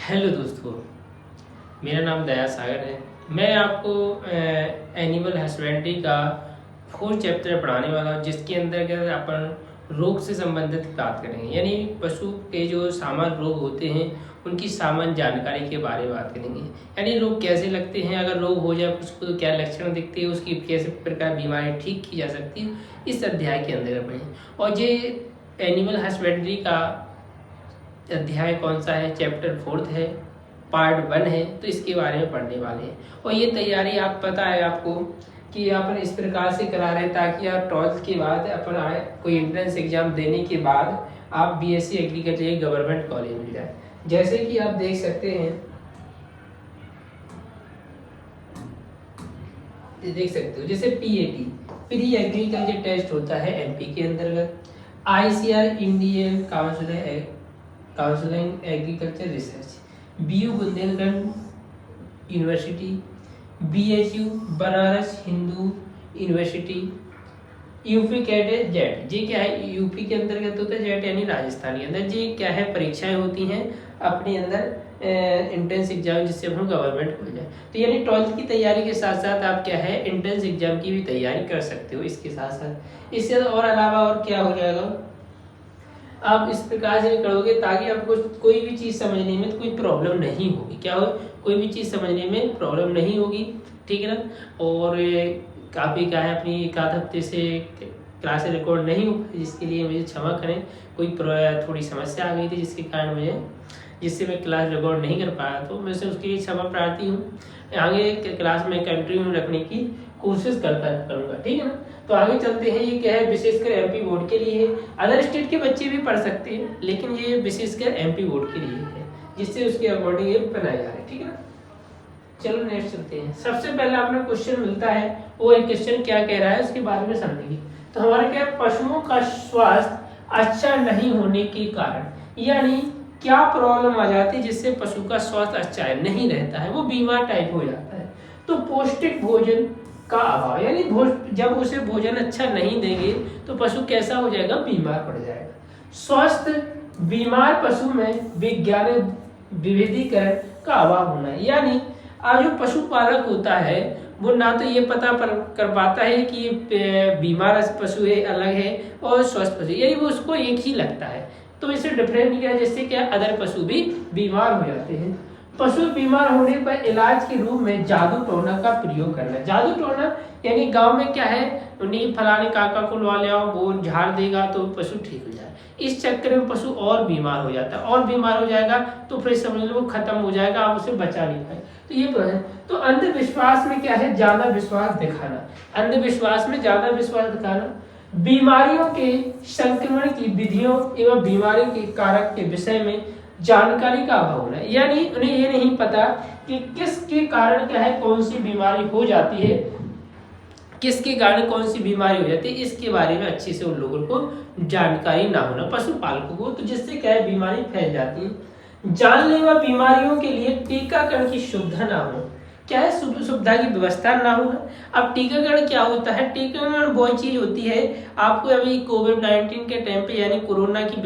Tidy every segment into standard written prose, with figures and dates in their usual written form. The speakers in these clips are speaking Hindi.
हेलो दोस्तों, मेरा नाम दया सागर है। मैं आपको एनिमल हस्बेंड्री का 4th चैप्टर पढ़ाने वाला हूँ, जिसके अंतर्गत अपन रोग से संबंधित बात करेंगे। यानी पशु के जो सामान्य रोग होते हैं उनकी सामान्य जानकारी के बारे में बात करेंगे। यानी रोग कैसे लगते हैं, अगर रोग हो जाए उसको तो क्या लक्षण दिखते हैं, उसकी कैसे प्रकार बीमारी ठीक की जा सकती है, इस अध्याय के अंदर पढ़ें। और ये एनिमल हस्बेंड्री का अध्याय कौन सा है, चैप्टर 4th है, पार्ट 1 है, तो इसके बारे में पढ़ने वाले हैं। और ये तैयारी आप पता है आपको कि अपन इस प्रकार से करा रहे हैं ताकि आप 12th के बाद अपन आए कोई एंट्रेंस एग्जाम देने के बाद आप बीएससी एग्रीकल्चर गवर्नमेंट कॉलेज मिल जाए। जैसे कि आप देख सकते हैं, देख सकते हो जैसे पीएटी प्री एग्रीकल्चर टेस्ट होता है एमपी के अंतर्गत, ICR Indian counselling agriculture research, BU Bundelkhand university, BHU Banaras Hindu university, UP CAT JET. ये क्या है, यूपी के अंतर्गत होता है, जेट यानी राजस्थान के अंदर। ये क्या है, परीक्षाएं होती हैं अपने अंदर एंट्रेंस एग्जाम, जिससे हम गवर्नमेंट हो जाए। तो यानी 12th की तैयारी के साथ साथ आप क्या है एंट्रेंस एग्जाम की भी तैयारी कर सकते हो इसके साथ साथ। इससे और अलावा और क्या हो जाएगा, आप इस प्रकार से करोगे ताकि आपको कोई भी चीज़ समझने में कोई प्रॉब्लम नहीं होगी। क्या हो, कोई भी चीज़ समझने में प्रॉब्लम नहीं होगी, ठीक है ना। और काफ़ी क्या है, अपनी एक आध हफ्ते से क्लास रिकॉर्ड नहीं हो, जिसके लिए मुझे क्षमा करें। कोई थोड़ी समस्या आ गई थी जिससे मैं क्लास रिकॉर्ड नहीं कर पाया, तो मैं उसके लिए क्षमा प्रार्थी हूँ। आगे क्लास में कंटिन्यू रखने की कोशिश करूँगा, ठीक है ना। तो आगे चलते हैं। ये क्या है, विशेषकर एमपी बोर्ड के लिए है, अदर स्टेट के बच्चे भी पढ़ सकते हैं, लेकिन ये विशेषकर एमपी बोर्ड के लिए है, जिससे उसके अकॉर्डिंग ये बनाया जा रहा है, ठीक है ना। चलो नेक्स्ट चलते हैं। सबसे पहले आपने क्वेश्चन मिलता है, वो एक क्वेश्चन क्या कह रहा है उसके बारे में समझेंगे। तो हमारा क्या, पशुओं का स्वास्थ्य अच्छा नहीं होने के कारण, यानी क्या प्रॉब्लम आ जाती है जिससे पशु का स्वास्थ्य अच्छा नहीं रहता है, वो बीमार टाइप हो जाता है। तो पौष्टिक भोजन का अभाव, यानी जब उसे भोजन अच्छा नहीं देंगे तो पशु कैसा हो जाएगा, बीमार पड़ जाएगा। स्वस्थ बीमार पशु में वैज्ञानिक विभेदीकरण का अभाव होना, यानी आज जो पशुपालक होता है वो ना तो ये पता कर पाता है कि ये बीमार पशु है अलग है और स्वस्थ पशु, यानी वो उसको एक ही लगता है। तो इसे डिफरेंट किया, जिससे क्या अदर पशु भी बीमार हो जाते हैं। पशु बीमार होने पर इलाज के रूप में जादू टोना का प्रयोग करना। जादू टोना यानी गांव में क्या है, उन्हीं फलाने काका को लवा ले आओ, वो झाड़ देगा तो पशु ठीक हो जाए। इस चक्कर में पशु और बीमार हो जाता है, और बीमार हो जाएगा तो फिर समझ लो वो खत्म हो जाएगा, आप उसे बचा नहीं पाए। तो ये तो है। तो अंधविश्वास में क्या है, ज्यादा विश्वास दिखाना। अंधविश्वास में ज्यादा विश्वास दिखाना, बीमारियों के संक्रमण की विधियों एवं बीमारी के कारक के विषय में जानकारी का अभाव होना, यानी उन्हें ये नहीं पता कि किसके कारण क्या है, कौन सी बीमारी हो जाती है, किसके कारण कौन सी बीमारी हो जाती है, इसके बारे में अच्छे से उन लोगों को जानकारी ना होना पशुपालकों को, तो जिससे क्या है बीमारी फैल जाती है। जानलेवा बीमारियों के लिए टीकाकरण की सुविधा ना हो, क्या है, सुविधा की व्यवस्था ना होना। अब टीकाकरण क्या होता है, टीकाकरण वो चीज होती है, आपको अभी कोविड-19 के टाइम पे यानी कोरोना की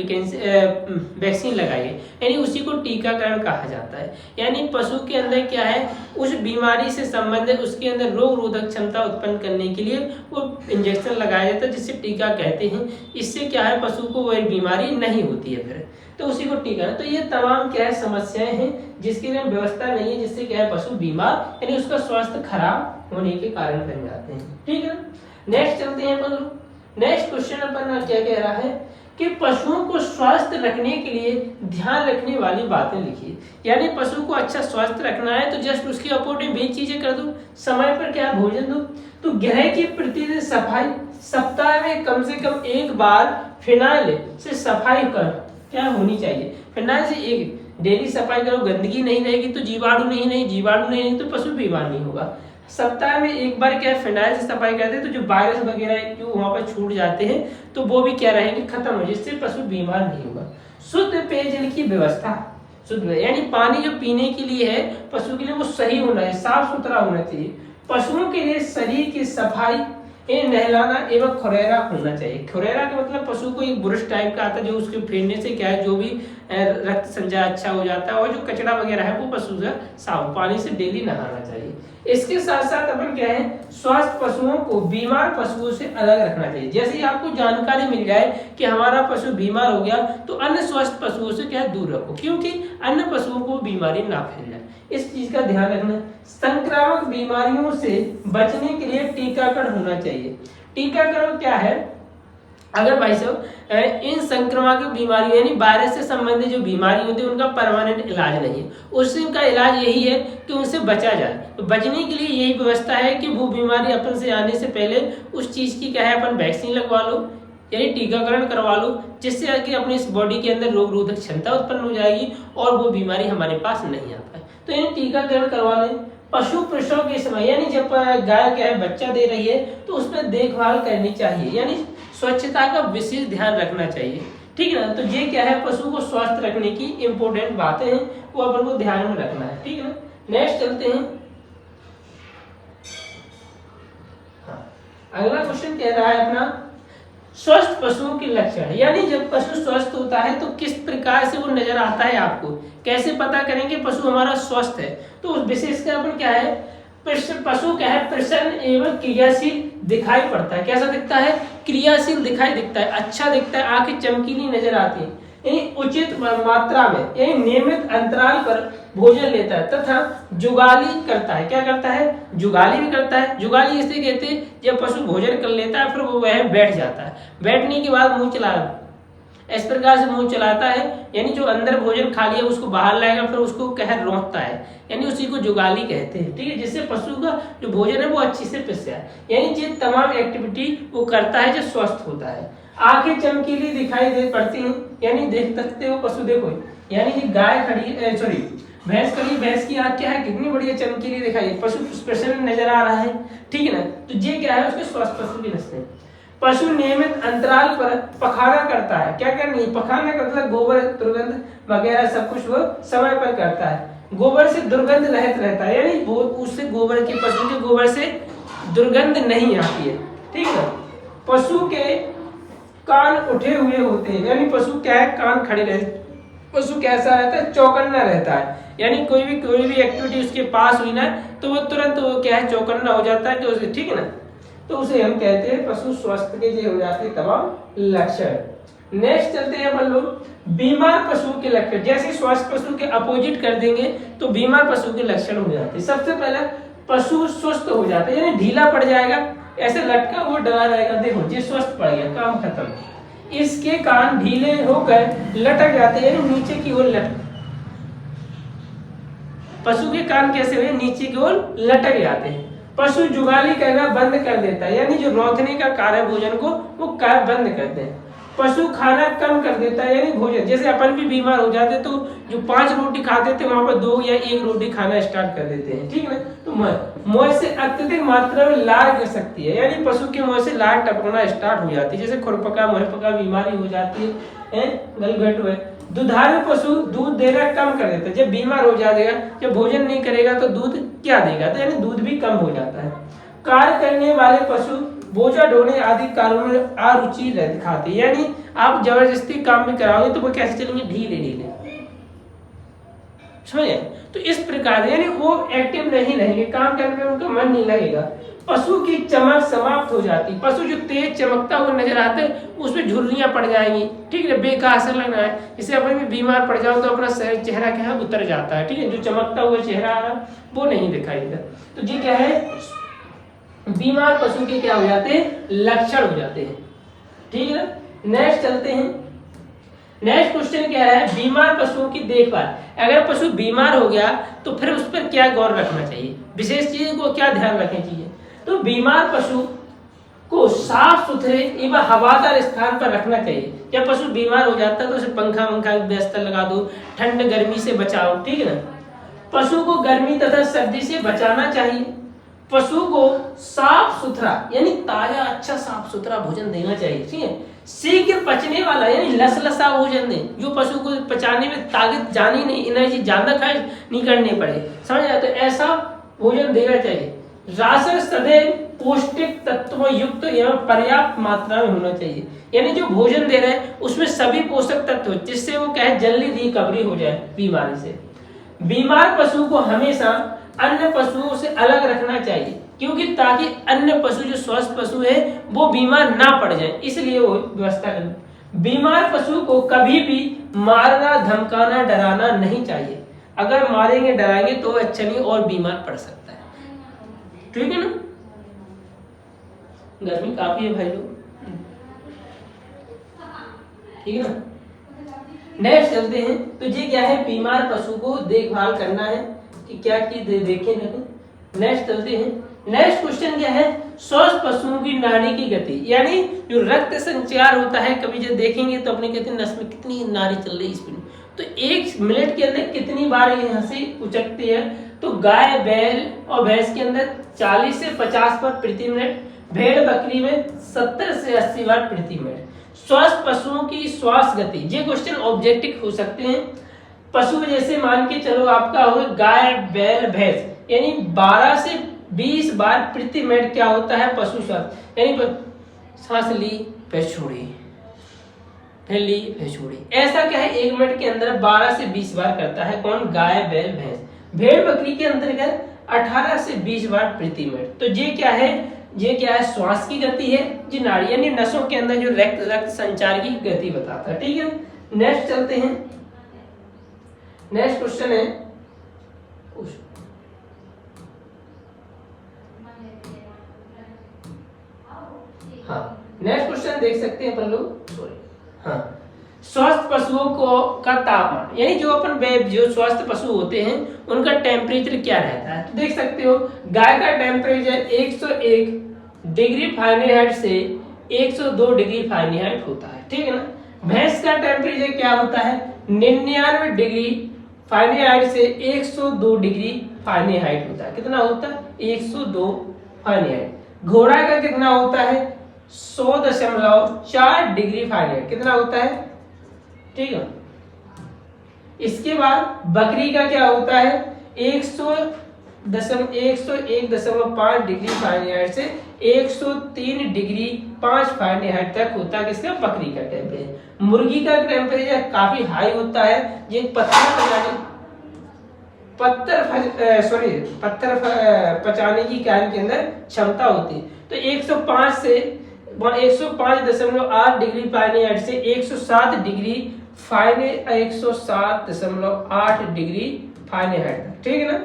वैक्सीन लगाई है, यानी उसी को टीकाकरण कहा जाता है। यानी पशु के अंदर क्या है, उस बीमारी से संबंधित उसके अंदर रोग रोधक क्षमता उत्पन्न करने के लिए वो इंजेक्शन लगाया जाता है, जिससे टीका कहते हैं। इससे क्या है, पशु को वह बीमारी नहीं होती है फिर, तो उसी को टीका। तो ये तमाम क्या है समस्याएं हैं जिसके लिए व्यवस्था नहीं है, जिससे क्या है पशु बीमार यानी उसका स्वास्थ्य खराब होने के कारण बन जाते हैं, ठीक है। नेक्स्ट चलते हैं अपन। नेक्स्ट क्वेश्चन अपन क्या कह रहा है कि पशुओं को स्वस्थ रखने के लिए ध्यान रखने वाली बातें लिखिए। यानी पशु को अच्छा स्वस्थ रखना है तो जस्ट उसके अकॉर्डिंग भी चीजें कर दो, समय पर क्या भोजन दो, तो गृह की प्रतिदिन सफाई, सप्ताह में कम से कम एक बार फिनाइल से सफाई कर क्या होनी चाहिए, फिनाइल से एक डेली सफाई करो, गंदगी नहीं रहेगी तो जीवाणु नहीं तो पशु बीमार नहीं होगा। सप्ताह में एक बार क्या फिनाइल से सफाई करते हैं तो जो वायरस वगैरह जो वहां पर छूट जाते हैं तो वो भी क्या रहेंगे, खत्म हो, जिससे पशु बीमार नहीं होगा। शुद्ध पेयजल की व्यवस्था, शुद्ध यानी पानी जो पीने के लिए है पशु के लिए वो सही होना है, साफ सुथरा होना चाहिए। पशुओं के लिए शरीर की सफाई, नहलाना एवं खुरैरा होना चाहिए। खुरैरा का मतलब पशु को एक ब्रश टाइप का आता है, जो उसके फेरने से क्या है जो भी रक्त संचार अच्छा हो जाता है और जो कचरा वगैरह है वो पशु का साफ, पानी से डेली नहाना चाहिए। इसके साथ साथ अपन क्या है, स्वस्थ पशुओं को बीमार पशुओं से अलग रखना चाहिए। जैसे ही आपको जानकारी मिल जाए कि हमारा पशु बीमार हो गया तो अन्य स्वस्थ पशुओं से क्या दूर रखो, क्योंकि अन्य पशुओं को बीमारी ना फैल जाए, इस चीज का ध्यान रखना। संक्रामक बीमारियों से बचने के लिए टीकाकरण होना चाहिए। टीकाकरण क्या है, अगर भाई साहब इन संक्रामक बीमारियों यानी वायरस से संबंधित जो बीमारी होती है उनका परमानेंट इलाज नहीं है, उसका इलाज यही है कि उनसे बचा जाए। तो बचने के लिए यही व्यवस्था है कि वो बीमारी अपन से आने से पहले उस चीज की क्या है, अपन वैक्सीन लगवा लो यानी टीकाकरण करवा लो, जिससे कि अपनी इस बॉडी के अंदर रोग रोधक क्षमता उत्पन्न हो जाएगी और वो बीमारी हमारे पास नहीं आ पाए। तो यानी टीकाकरण करवा लें। पशु प्रसव के समय यानी जब गाय क्या है बच्चा दे रही है तो उसमें देखभाल करनी चाहिए, यानी स्वच्छता का विशेष ध्यान रखना चाहिए, ठीक है ना। तो ये क्या है, पशु को स्वस्थ रखने की इंपॉर्टेंट बातें हैं, वो अपन को ध्यान में रखना है, ठीक है ना। नेक्स्ट चलते हैं। अगला क्वेश्चन कह रहा है अपना स्वस्थ पशुओं के लक्षण, यानी जब पशु स्वस्थ होता है तो किस प्रकार से वो नजर आता है, आपको कैसे पता करेंगे पशु हमारा स्वस्थ है। तो उस विशेष का अपन क्या है, पशु क्या है प्रसन्न एवं क्रियाशील दिखाई पड़ता है। कैसा दिखता है, क्रियाशील दिखाई दिखता है, अच्छा दिखता है, आंखें चमकीली नजर आती है, यानी उचित मात्रा में यानी नियमित अंतराल पर भोजन लेता है तथा जुगाली करता है। क्या करता है, जुगाली भी करता है। जुगाली इसे कहते हैं जब पशु भोजन कर लेता है फिर वो वह बैठ जाता है, बैठने के बाद मुंह चला इस प्रकार से मुंह चलाता है, यानी जो अंदर भोजन खा लिया उसको बाहर लाएगा फिर उसको कह रोकता है, यानी उसी को जुगाली कहते हैं, ठीक है। जिससे पशु का जो भोजन है वो अच्छी से पिस जाए, यानी ये तमाम एक्टिविटी वो करता है जो स्वस्थ होता है। आंखें चमकीली दिखाई दे पड़ती हैं, यानी देख सकते हो पशु देखो, यानी ये गाय खड़ी सॉरी भैंस खड़ी, भैंस की आंख क्या है कितनी बढ़िया चमकीली दिखाई, पशु प्रसन्न नजर आ रहा है, ठीक है ना। तो ये क्या है उसके स्वस्थ पशु की नस्लें। पशु नियमित अंतराल पर पखाना करता है। क्या करनी है, पखाना का मतलब गोबर दुर्गंध वगैरह सब कुछ वो समय पर करता है। गोबर से दुर्गंध रहित रहता है, यानी वो उससे गोबर के पशु के गोबर से दुर्गंध नहीं आती है, ठीक है। पशु के कान उठे हुए होते हैं, यानी पशु क्या है कान खड़े रहते, पशु कैसा रहता है चौकन्ना रहता है, यानी कोई भी एक्टिविटी उसके पास हुई ना तो वो तुरंत वो क्या है चौकन्ना हो जाता है, तो ठीक है ना। तो उसे हम कहते हैं पशु स्वस्थ के जो हो जाते हैं तमाम लक्षण। नेक्स्ट चलते हैं अपन लोग बीमार पशु के लक्षण। जैसे स्वस्थ पशु के अपोजिट कर देंगे तो बीमार पशु के लक्षण हो जाते हैं। सबसे पहले पशु सुस्त हो जाता है, यानी ढीला पड़ जाएगा, ऐसे लटका वो डरा रहेगा, देखो ये स्वस्थ पड़ गया, काम खत्म। इसके कान ढीले होकर लटक जाते हैं, यानी नीचे की ओर लटक, पशु के कान कैसे हुए नीचे की ओर लटक जाते हैं। पशु जुगाली करना बंद कर देता है, यानी जो रौंदने का कार्य भोजन को वो कार्य बंद करते हैं। पशु खाना कम कर देता है, यानी भोजन जैसे अपन भी बीमार हो जाते तो जो 5 रोटी खाते थे वहां पर 2 या 1 रोटी खाना स्टार्ट कर देते हैं, ठीक है। तो मुंह से अत्यधिक मात्रा में लार गिर सकती है, यानी पशु के मुंह से लार टपकना स्टार्ट हो जाती है, जैसे खुरपका मुहपका बीमारी हो जाती है, गलघट हुए। दुधारू पशु दूध देना कम कर देता है, जब बीमार हो जाएगा, जब भोजन नहीं करेगा तो दूध क्या देगा, तो यानी दूध भी कम हो जाता है। कार्य करने वाले पशु बोझा ढोने आदि कार्यों में अरुचि दिखाते, यानी आप जबरदस्ती काम भी कराओगे तो वो कैसे चलेंगे, ढीले ढीले, समझे। तो इस प्रकार यानी वो एक्टिव नहीं रहेंगे, काम करने में उनका मन नहीं लगेगा। पशु की चमक समाप्त हो जाती, पशु जो तेज चमकता हुआ नजर आता है उसमें झुर्रियां पड़ जाएंगी, ठीक है, बेकार असर लगना है। इसे अपन भी बीमार पड़ जाओ तो अपना चेहरा क्या है उतर जाता है, ठीक है, जो चमकता हुआ चेहरा आ रहा वो नहीं दिखाई देता। तो ये क्या है बीमार पशु के क्या हो जाते हैं लक्षण हो जाते हैं, ठीक है। नेक्स्ट चलते हैं। नेक्स्ट क्वेश्चन क्या है, बीमार पशुओं की देखभाल। अगर पशु बीमार हो गया तो फिर उस पर क्या गौर रखना चाहिए, विशेष चीज को क्या ध्यान रखनी चाहिए। तो बीमार पशु को साफ सुथरे एवं हवादार स्थान पर रखना चाहिए। जब पशु बीमार हो जाता है तो उसे पंखा वंखा व्यवस्था लगा दो, ठंड गर्मी से बचाओ, ठीक है ना। पशु को गर्मी तथा सर्दी से बचाना चाहिए। पशु को साफ सुथरा यानी ताजा अच्छा साफ सुथरा भोजन देना चाहिए, ठीक है। शीघ्र पचने वाला यानी लसलसा भोजन दें, जो पशु को पचाने में ताकत जानी नहीं, एनर्जी ज्यादा खाए नहीं करनी पड़े, समझ आया, तो ऐसा भोजन देना चाहिए। राशन सदैव पौष्टिक तत्वों युक्त एवं पर्याप्त मात्रा में होना चाहिए। यानी जो भोजन दे रहे हैं उसमें सभी पोषक तत्व हो, जिससे वो क्या है जल्दी रिकवरी हो जाए बीमारी से। बीमार पशु को हमेशा अन्य पशुओं से अलग रखना चाहिए, क्योंकि ताकि अन्य पशु जो स्वस्थ पशु है वो बीमार ना पड़ जाए, इसलिए वो व्यवस्था करना। बीमार पशु को कभी भी मारना, धमकाना, डराना नहीं चाहिए। अगर मारेंगे डराएंगे तो अच्छा नहीं और बीमार पड़ सकता है। ठीक है ना, गर्मी काफी है भाई लोग, ठीक है ना। नेक्स्ट चलते हैं, तो ये क्या है, बीमार पशु को देखभाल करना है कि क्या चीज देखें नहीं। नेक्स्ट चलते हैं, नेक्स्ट क्वेश्चन क्या है, स्वस्थ पशुओं की नाड़ी की गति, यानी जो रक्त संचार होता है, कभी जब देखेंगे तो अपने कहते हैं नस में कितनी नाड़ी चल रही है स्पीड में, तो 1 मिनट के अंदर कितनी बार यहाँ से उचकती है। तो गाय, बैल और भैंस के अंदर 40 से 50 बार प्रति मिनट, भेड़ बकरी में 70 से 80 बार प्रति मिनट। स्वस्थ पशुओं की श्वास गति, ये क्वेश्चन ऑब्जेक्टिव हो सकते हैं। पशु जैसे मान के चलो आपका होगा गाय, बैल, भैंस, यानी 12 से 20 बार प्रति मिनट क्या होता है पशु श्वास, यानी सांस ली फिर छोड़ी, फिर ली फिर छोड़ी, ऐसा क्या है 1 मिनट के अंदर 12 से 20 बार करता है कौन, गाय, बैल, भैंस। भेड़ बकरी के अंतर्गत 18 से 20 बार प्रति मिनट। तो ये क्या है, ये क्या है, श्वास की गति है, जी नाड़ी यानी नसों के अंदर जो रक्त संचार की गति बताता है। ठीक है, नेक्स्ट चलते हैं, नेक्स्ट क्वेश्चन है, हाँ नेक्स्ट क्वेश्चन देख सकते हैं अपन लोग, सॉरी, हाँ स्वस्थ पशुओं को का तापमान, यानी जो अपन जो स्वस्थ पशु होते हैं उनका टेम्परेचर क्या रहता है। तो देख सकते हो गाय का टेम्परेचर 101 डिग्री फ़ारेनहाइट से 102 डिग्री फ़ारेनहाइट होता है। ठीक है ना। भैंस का टेम्परेचर क्या होता है, 99 डिग्री फ़ारेनहाइट से 102 डिग्री फ़ारेनहाइट होता है। कितना होता है, 102 फ़ारेनहाइट। घोड़ा का कितना होता है, 100.4 डिग्री फ़ारेनहाइट, कितना होता है। ठीक है, इसके बाद बकरी का क्या होता है, 101.5 डिग्री फ़ारेनहाइट से 103 डिग्री 5 फ़ारेनहाइट तक होता है किसका, बकरी का टेम्परेचर। मुर्गी का टेम्परेचर काफी हाई होता है, ये पत्थर पचाने की कार्य के अंदर क्षमता होती है। तो 105 से 105.8 डिग्री फ़ारेनहाइट से 107 डिग्री 107.8 डिग्री फ़ारेनहाइट, ठीक है ना,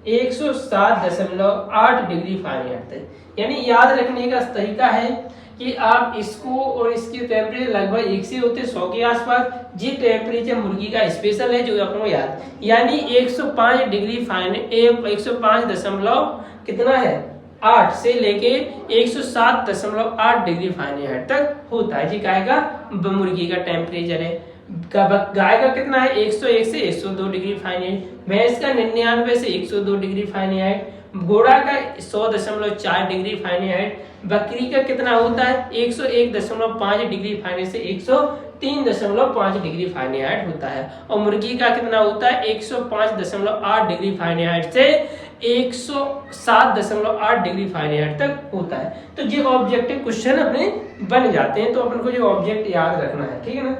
107.8 डिग्री फ़ारेनहाइट तक। यानी याद रखने का तरीका है कि आप इसको और इसके टेम्परेचर लगभग एक से होते 100 के आसपास। ये टेम्परेचर मुर्गी का स्पेशल है जो आपको याद, यानी 105 डिग्री फ़ारेनहाइट 105 कितना है 8 से लेके 107.8 डिग्री फ़ारेनहाइट तक होता है। जी गाय का मुर्गी का टेम्परेचर है। गाय का कितना है 101 से 102 डिग्री फ़ारेनहाइट, भैंस का 99 से 102 डिग्री फ़ारेनहाइट, घोड़ा का 100.4 डिग्री फ़ारेनहाइट, बकरी का कितना होता है 101.5 डिग्री फ़ारेनहाइट से 103.5 डिग्री फ़ारेनहाइट होता है, और मुर्गी का कितना होता है 105.8 डिग्री फ़ारेनहाइट से 107.8 डिग्री फ़ारेनहाइट तक होता है। तो ये ऑब्जेक्टिव क्वेश्चन अपने बन जाते हैं, तो अपन को जो ऑब्जेक्ट याद रखना है। ठीक है ना।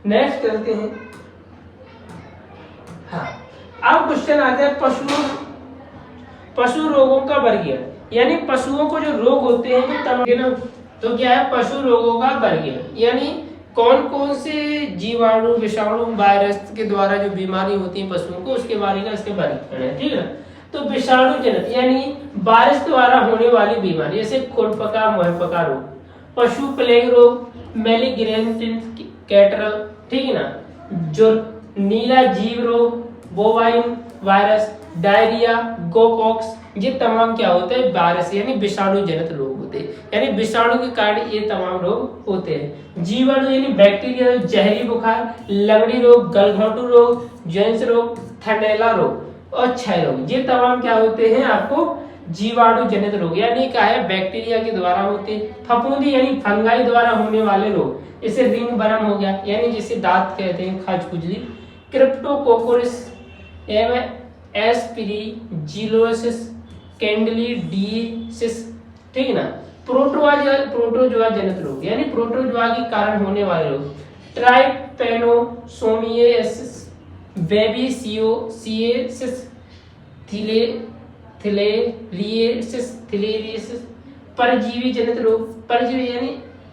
नेक्स्ट चलते हैं, हाँ अब क्वेश्चन आते हैं पशु रोगों का वर्गीकरण, यानी पशुओं को जो रोग होते हैं वो तमाम ना, तो क्या है पशु रोगों का वर्गीकरण, यानी कौन कौन से जीवाणु, विषाणु, वायरस के द्वारा जो बीमारी होती है पशुओं को, उसके बारे में इसके वर्गीकरण है। ठीक है। तो विषाणु जनित यानी बारिश द्वारा होने वाली बीमारी, जैसे खुरपका, मुहपका रोग, पशु प्लेग रोग, मेलिग्रेंटिस कैटरल, ठीक है ना, जो नीला जीव रोग, बोवाइन वायरस, डायरिया, गोपॉक्स, ये तमाम क्या होते हैं वायरस यानी विषाणु जनित रोग होते हैं, यानी विषाणु के कारण ये तमाम रोग होते हैं। जीवाणु यानी बैक्टीरिया, जहरी बुखार, लगड़ी रोग, गलघोंटू रोग, जोन्स रोग, थनैला रोग और क्षय रोग, ये तमाम क्या होते हैं आपको जीवाणु जनित रोग, यानी क्या है बैक्टीरिया के द्वारा होते हैं। फफूंदी यानी फंगाई द्वारा होने वाले रोग, जैसे रिंग बर्म हो गया, यानी जिसे दांत कहते हैं, खाज खुजली, क्रिप्टोकोकस, एस्पिरिजिलोसिस, कैंडिडियासिस, ठीक है ना। प्रोटोजोआ जनित रोग यानी प्रोटोजोआ के कारण होने वाले रोग, ट्राइपैनोसोमियासिस, बेबिसियोसिस, थिलेरियसिस, परजीवी जनित रोग, परजीवी यानी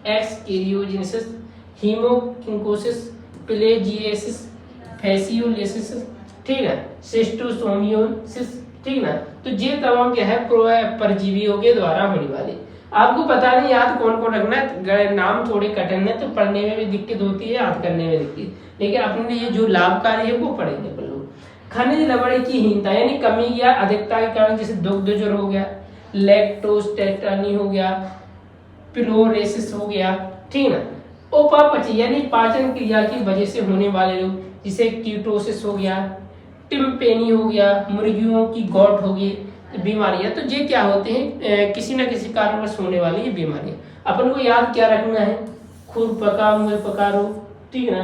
एक्सकेरियोजेनेसिस, हीमोकिंकोसिस, प्लेजियसिस, फैसियोलिसिस, ठीक है, सिस्टोसोमियोसिस, ठीक ना। तो ये तमाम क्या है परजीवियों के द्वारा होने वाली। आपको पता नहीं याद कौन कौन रखना है, नाम थोड़े कठिन है तो पढ़ने में भी दिक्कत होती है, याद करने में दिक्कत, लेकिन अपने ये जो लाभकारी है वो पढ़ेंगे अपन लोग। खनिज लवण की हीनता यानी कमी या अधिकता के कारण, जैसे दुग्धजर हो गया, लैक्टोस्टेटानी हो गया, पिलोरेसिस हो गया, ठीक ना। उपापचय यानी पाचन क्रिया की वजह से होने वाले रोग, जिसे कीटोसिस हो गया, टिम्पेनी हो गया, मुर्गियों की गौट होगी, बीमारियां। तो ये क्या होते हैं, किसी न किसी कारणवश होने वाली ये बीमारियां। अपन को याद क्या रखना है, खुरपका मुहपका रोग, ठीक ना,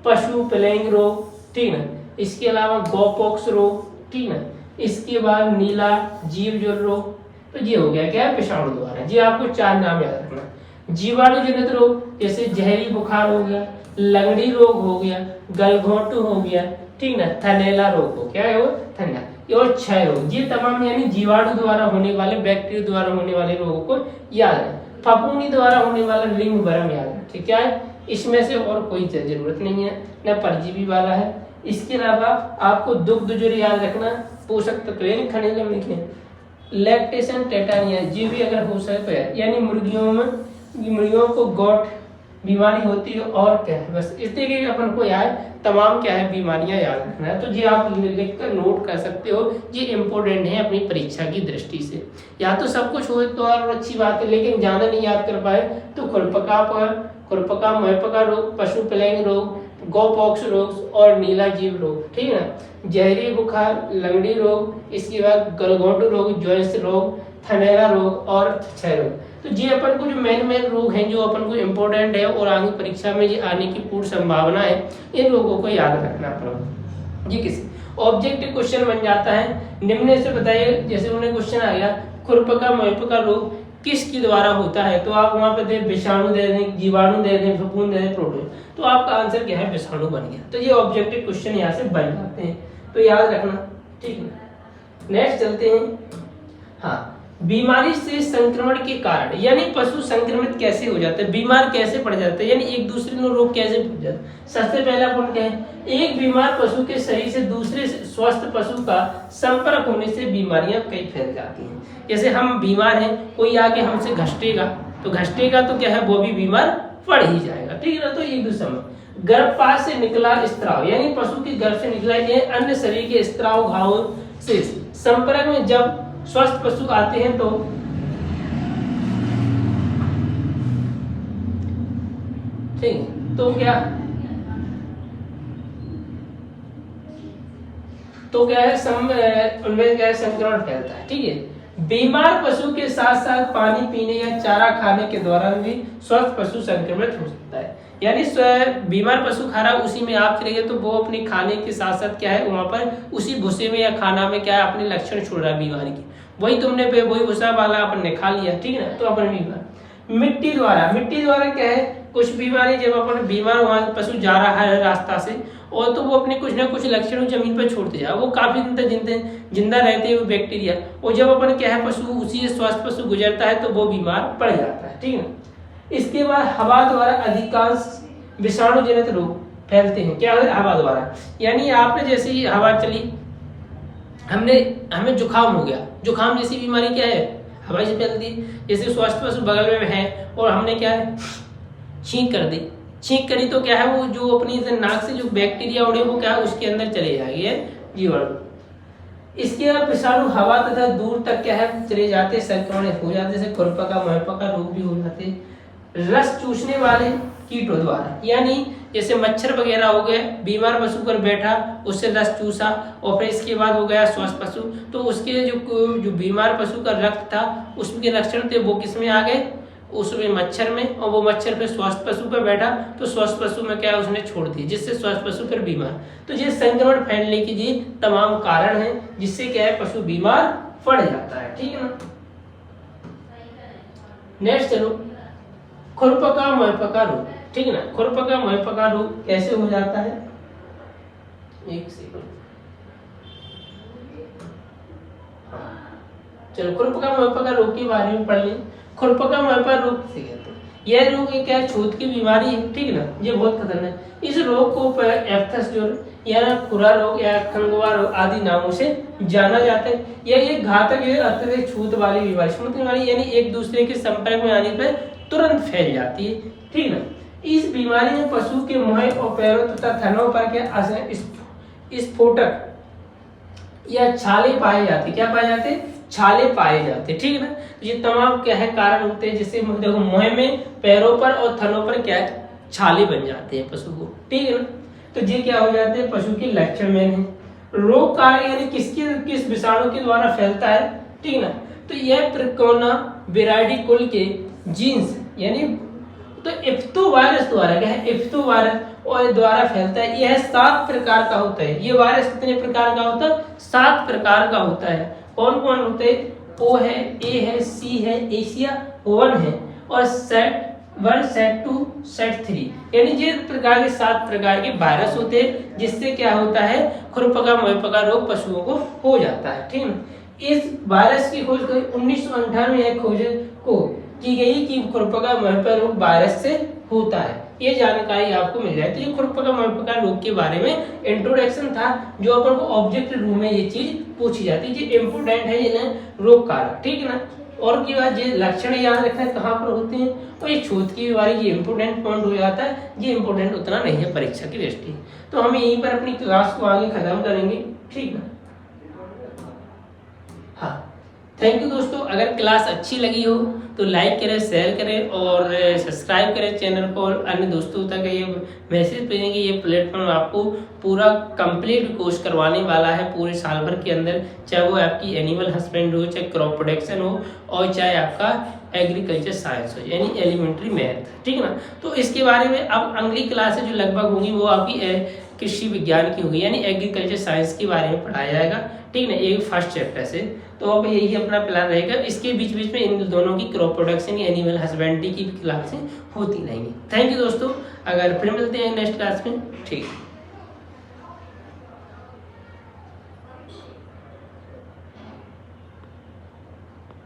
पशु प्लेग रोग, ठीक ना, इसके अलावा गौपॉक्स रोग, ठीक ना, इसके बाद नीला जीव ज्वर रोग। तो ये हो गया क्या है, विषाणु द्वारा। जी आपको 4 नाम याद रखना। जीवाणु जनित रोग जैसे जहरी बुखार हो गया, लगड़ी रोग हो गया, गलघोंटू हो गया, ठीक ना, थनैला रोग हो गया, वो थनैला और क्षय रोग। ये तमाम यानी जीवाणु द्वारा होने वाले, बैक्टीरिया द्वारा होने वाले रोगों को याद है। फफूंदी द्वारा होने वाला लिंग भ्रम याद है, ठीक है, इसमें से और कोई जरूरत नहीं है, न परजीवी वाला है। इसके अलावा आपको दुग्ध जो याद रखना, पोषक तत्व यानी खनिज लवण लिखे, लैक्टेशन टेटानिया, ये भी अगर हो सके तो यानी मुर्गियों को गॉट बीमारी होती है, और क्या है, बस इस तरीके के अपन को याद तमाम क्या है बीमारियां याद रखना है। तो ये आप लिख कर नोट कर सकते हो, ये इम्पोर्टेंट है अपनी परीक्षा की दृष्टि से। या तो सब कुछ हो तो और अच्छी बात है, लेकिन ज्यादा नहीं याद कर पाए तो खुरपका मुहपका रोग, पशु प्लेग रोग, गौपॉक्स रोग और नीला जीव रोग, ठीक है ना, जहरी बुखार, लगड़ी रोग, इसके बाद गलघोंटू रोग, जॉइंस रोग, थनैला रोग और क्षय रोग। तो ये अपन को जो मेन रोग हैं जो अपन को इम्पोर्टेंट है और आगे परीक्षा में ये आने की पूर्ण संभावना है, इन रोगों को याद रखना अपन। ये किसी ऑब्जेक्टिव क्वेश्चन बन जाता है। निम्न से बताइए, जैसे उन्हें क्वेश्चन आ गया खुरपका मुहपका रोग किसके द्वारा होता है, तो आप वहां पे दे विषाणु दे दें, जीवाणु दे दें, फफूंद दे दें, प्रोटोजोआ, तो आपका आंसर क्या है, विषाणु बन गया। तो ये ऑब्जेक्टिव क्वेश्चन यहाँ से बन जाते हैं, तो याद रखना, ठीक है। नेक्स्ट चलते हैं। हाँ, बीमारी से संक्रमण के कारण यानी पशु संक्रमित कैसे हो जाते हैं, बीमार कैसे पड़ जाते हैं, यानी एक दूसरे को रोग कैसे पड़ जाता है। सबसे पहला पॉइंट क्या है, एक बीमार पशु के शरीर से दूसरे स्वस्थ पशु का संपर्क होने से बीमारियां कई फैल जाती हैं। जैसे हम बीमार हैं, कोई आके हमसे घसटेगा तो क्या है, वो भी बीमार पड़ ही जाएगा, ठीक है ना। तो एक दूसरे में गर्भपात से निकला स्त्राव यानी पशु के गर्भ से निकला अन्य शरीर के स्त्राव घाव से संपर्क में जब स्वस्थ पशु आते हैं तो ठीक, तो क्या है, उनमें क्या है, संक्रमण फैलता है, ठीक है। बीमार पशु के साथ साथ पानी पीने या चारा खाने के दौरान भी स्वस्थ पशु संक्रमित हो सकता है। यानी बीमार पशु खा रहा उसी में आप चलेंगे तो वो अपने खाने के साथ साथ क्या है, वहां पर उसी भूसे में या खाना में क्या है, अपने लक्षण छोड़ रहा है बीमारी के, वही भूसा वाला अपन ने खा लिया, ठीक है ना, तो अपन बीमार। मिट्टी द्वारा क्या है, कुछ बीमारी जब अपन बीमार वहां पशु जा रहा है रास्ता से, और तो वो अपने कुछ ना कुछ लक्षण जमीन पर छोड़ते जाए, वो काफी दिन तक जिंदा रहते हुए बैक्टीरिया, और जब अपन क्या है पशु उसी स्वस्थ पशु गुजरता है तो वो बीमार पड़ जाता है, ठीक है। इसके बाद हवा द्वारा अधिकांश विषाणु जनित रोग फैलते हैं। क्या है, हवा द्वारा, यानी आपने जैसे ही हवा चली, हमें जुकाम हो गया, जुकाम जैसी बीमारी क्या है, हवा से फैलती है। जैसे स्वस्थ पशु बगल में है और हमने क्या है, छींक कर दी, छींक करी तो क्या है, वो जो अपनी नाक से जो बैक्टीरिया उड़े वो क्या है उसके अंदर चले जाएंगे जीवाणु। इसके अलावा विषाणु हवा तथा दूर तक क्या है चले जाते, संक्रमण हो जाते, जैसे खुरपका मुहपका रोग भी हो जाते। रस चूसने वाले कीटों द्वारा, यानी जैसे मच्छर वगैरह हो गए, बीमार पशु पर बैठा उससे रस चूसा और फिर इसके बाद हो गया स्वस्थ पशु, तो उसके जो बीमार पशु का रक्त था उसके लक्षण थे वो किसमें आ गए, उसमें मच्छर में, और वो मच्छर पे स्वस्थ पशु पे बैठा तो स्वस्थ पशु में क्या उसने छोड़ दी, जिससे स्वस्थ पशु फिर बीमार। तो ये संक्रमण फैलने के ये तमाम कारण हैं जिससे क्या है पशु बीमार पड़ जाता है, ठीक है ना। नेक्स्ट चलो, खुरपका मुहपका रोग, ठीक है ना। खुरपका मुहपका रोग कैसे हो जाता है, एक सेकंड, चलो खुरपका मुहपका रोग के बारे में पढ़ लें। खुरपका मुहपका रोग किसे कहते हैं, यह रोग एक क्या छूत की बीमारी है, ठीक है ना, ये बहुत खतरनाक। इस रोग को एफ्थस ज्वर या खुरा रोग या खंगवा रोग आदि नामों से जाना जाता है। यह एक घातक अत्यधिक छूत वाली बीमारी, छूत बीमारी यानी एक दूसरे के संपर्क में आने पर तुरंत फैल जाती है, ठीक है ना। इस बीमारी में पशु के मुंह और पैरों तथा थनों पर क्या स्फोटक या छाले पाए जाते, क्या पाए जाते, छाले पाए जाते, ठीक है ना। ये तमाम क्या है कारण होते हैं जिससे देखो मुंह में, पैरों पर और थनों पर क्या है, छाले बन जाते हैं पशु को, ठीक है ना। तो ये क्या हो जाते हैं, पशु के लक्षण में है। रोग कारण यानी किस विषाणु के द्वारा फैलता है, ठीक है ना। तो यह प्रिकोना विराइडी कुल के जीन्स यानी तो इफ्तो वायरस द्वारा क्या है, इफ्तो वायरस और द्वारा फैलता है। यह 7 प्रकार का होता है। ये वायरस कितने प्रकार का होता है, 7 प्रकार का होता है। कौन कौन होते हैं, ओ है, ए है, सी है, एशिया 1 है और सेट 1, सेट 2, सेट 3 यानी ये प्रकार के 7 प्रकार के वायरस होते हैं जिससे क्या होता है, खुरपका मुहपका रोग पशुओं को हो जाता है, ठीक है। इस वायरस की खोज 1998 में खोज को की गई कि खुरपका मुहपका रोग वायरस से होता है। ये जानकारी आपको मिल जाए। तो ये खुरपका मुहपका रोग के बारे में इंट्रोडक्शन था जो अपन को ऑब्जेक्ट रूम में ये चीज पूछी जाती है। ये इम्पोर्टेंट है, ये ना रोग कारक, ठीक है ना। और की बात, ये लक्षण याद रखना है कहाँ पर होते हैं, और ये छूत की बीमारी, ये इंपोर्टेंट पॉइंट हो जाता है। ये इंपोर्टेंट उतना नहीं है परीक्षा की दृष्टि। तो हम यहीं पर अपनी क्लास को आगे खत्म करेंगे, ठीक है। हाँ, थैंक यू दोस्तों। अगर क्लास अच्छी लगी हो तो लाइक करें, शेयर करें और सब्सक्राइब करें चैनल को, और अन्य दोस्तों तक ये मैसेज भेजें कि ये प्लेटफॉर्म आपको पूरा कंप्लीट कोर्स करवाने वाला है पूरे साल भर के अंदर, चाहे वो आपकी एनिमल हस्बेंड हो, चाहे क्रॉप प्रोडक्शन हो और चाहे आपका एग्रीकल्चर साइंस हो यानी एलिमेंट्री मैथ, ठीक है ना। तो इसके बारे में अब अगली क्लासेज जो लगभग होंगी वो आपकी कृषि विज्ञान की होगी यानी एग्रीकल्चर साइंस के बारे में पढ़ाया जाएगा, ठीक है ना, एक फर्स्ट चैप्टर से। तो अब यही अपना प्लान रहेगा। इसके बीच बीच में इन दोनों की क्रॉप प्रोडक्शन या एनिमल हस्बेंड्री की क्लासें होती रहेंगी। थैंक यू दोस्तों। अगर फिर मिलते हैं नेक्स्ट क्लास में, ठीक है।